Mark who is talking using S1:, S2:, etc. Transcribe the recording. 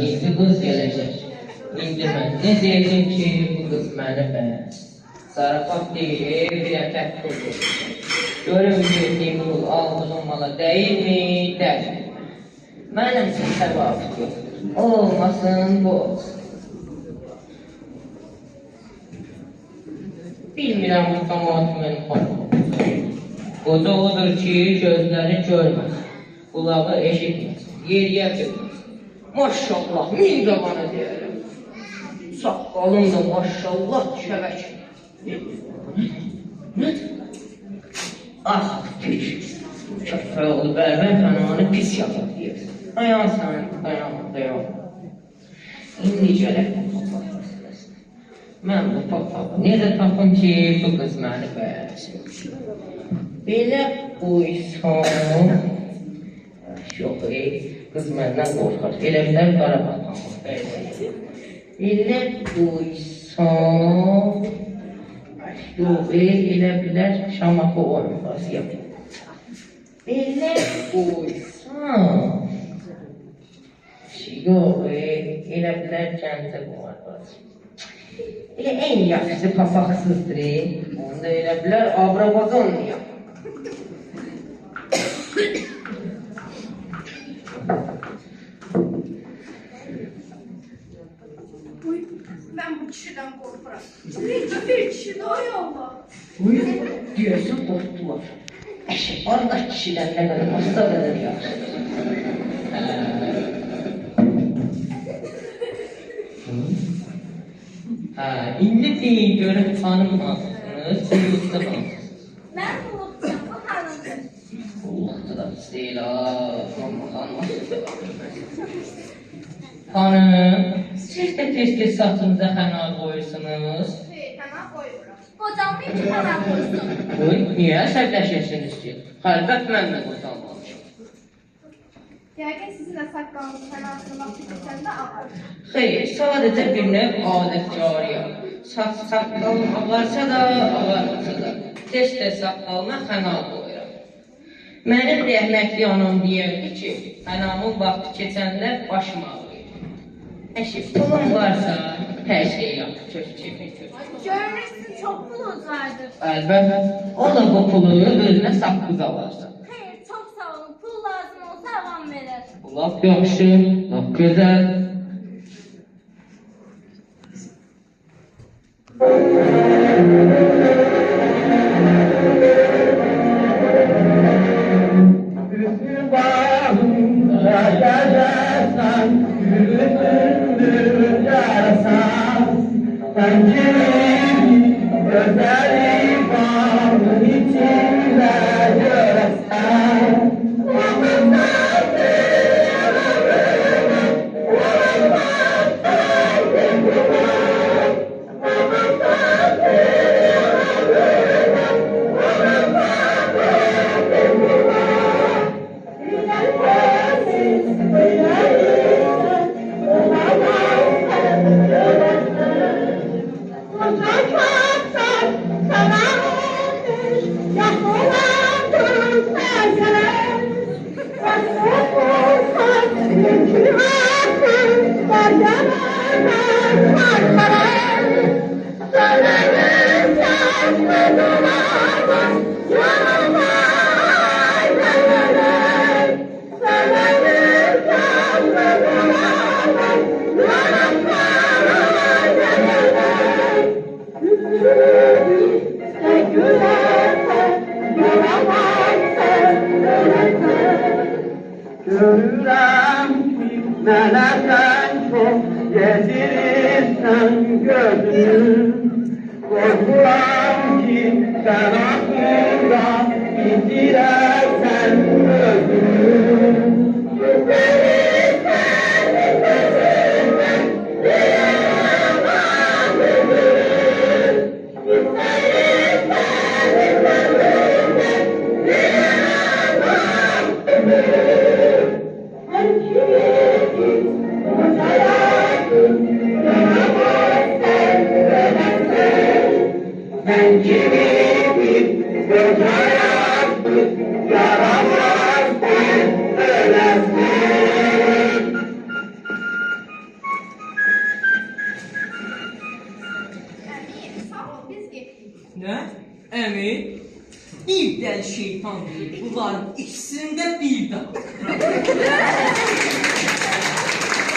S1: İndi qız gələcək. İndi mən ne deyəcəm ki, bu qız məni bəyəns. Zarafat deyil, bir tək qızdır. Görüm verdiyim yol aldığım mala deyilmi, deyil. Mənim üçün təvafuk yoxdur. Olmasın, bu olsun. Bilmirəm bu cəmaatımın xanımı. Qoca odur ki, gözləri görməz, qulağı eşitməz, yeriyə bilməz. Maşallah, min zamana deyərəm. Saqqalım da maşallah şəvək. Nədir? Ah, tük. Köfrə oğlu bərvər kanağını pis yapar deyir. Dayan sən, dayan. İndi gələk bu papaq məsələsinə. Mən bu papağı necə tapım ki, bu qız məni bəyənsin? Belə qoysam... Yox, qız məndən qorxar. Elə bilər Qarabağdan. Belə qoysam... Yox, elə bilər Şamaxı oyunbaz yapır. Belə qoysam... Yox, elə bilər Gəncə oyunbaz. Elə ən yaxşısı papaqsızdır. Onda elə bilər Abrabazon yapır.
S2: Ben bu kişiden korkuram. Bir kişi daha yolla.
S1: Buyur, diyorsun korktular. Allah kişiden ne kadar hasta kadar yaxşıdır. İndi deyin görüp tanınmazsınız, çürüyüzde kalsınız.
S2: Ben bulutacağım, bu hanımdır.
S1: Allah'ta da değil ha, Hanım, siz de tez-tez saçınıza xənal qoyursunuz.
S2: Tamam koyuyorum. Kocamın iki tane koysun.
S1: Buyur, niyə əsəbləşirsiniz ki? Xəlbət mən də qocalmamışım.
S2: Yəqin sizinlə saqqalınızı fənasını bitirsən də ağar.
S1: Xeyr, sadəcə bir növ adət-cariyə. Saqqalım ağarsa da, ağarmasa da. Tez-tez saqqalına xənal qoyuram. Mənim rəhmətli anam deyərdi ki, anamın vaxtı keçəndə başım ağrıyır. Əşib, pulum varsa, hər şey yap, keyfin kök.
S2: Görünürsün çok pulunuz vardır.
S1: Əlbət, ona bu pulu özünə saqqız alarsan.
S2: Hayır, çok sağ olun. Pul lazım olsa avam verir.
S1: Laf yaxşı, laf gözəl.
S3: Üstün bağında yaşarsan, yürüsündür yarasan. Sen kimin gözleri bağın içinde göresen. Görürəm ki, mənə sən çox yedirirsən gözünü. Qorxuram ki, sən aklında itirərsən özünü. Ben kimi bir göz hayatı
S2: biz getdik.
S4: Nə? Əmi? Bir dəli şeytan deyil. Bunların ikisində bir daha.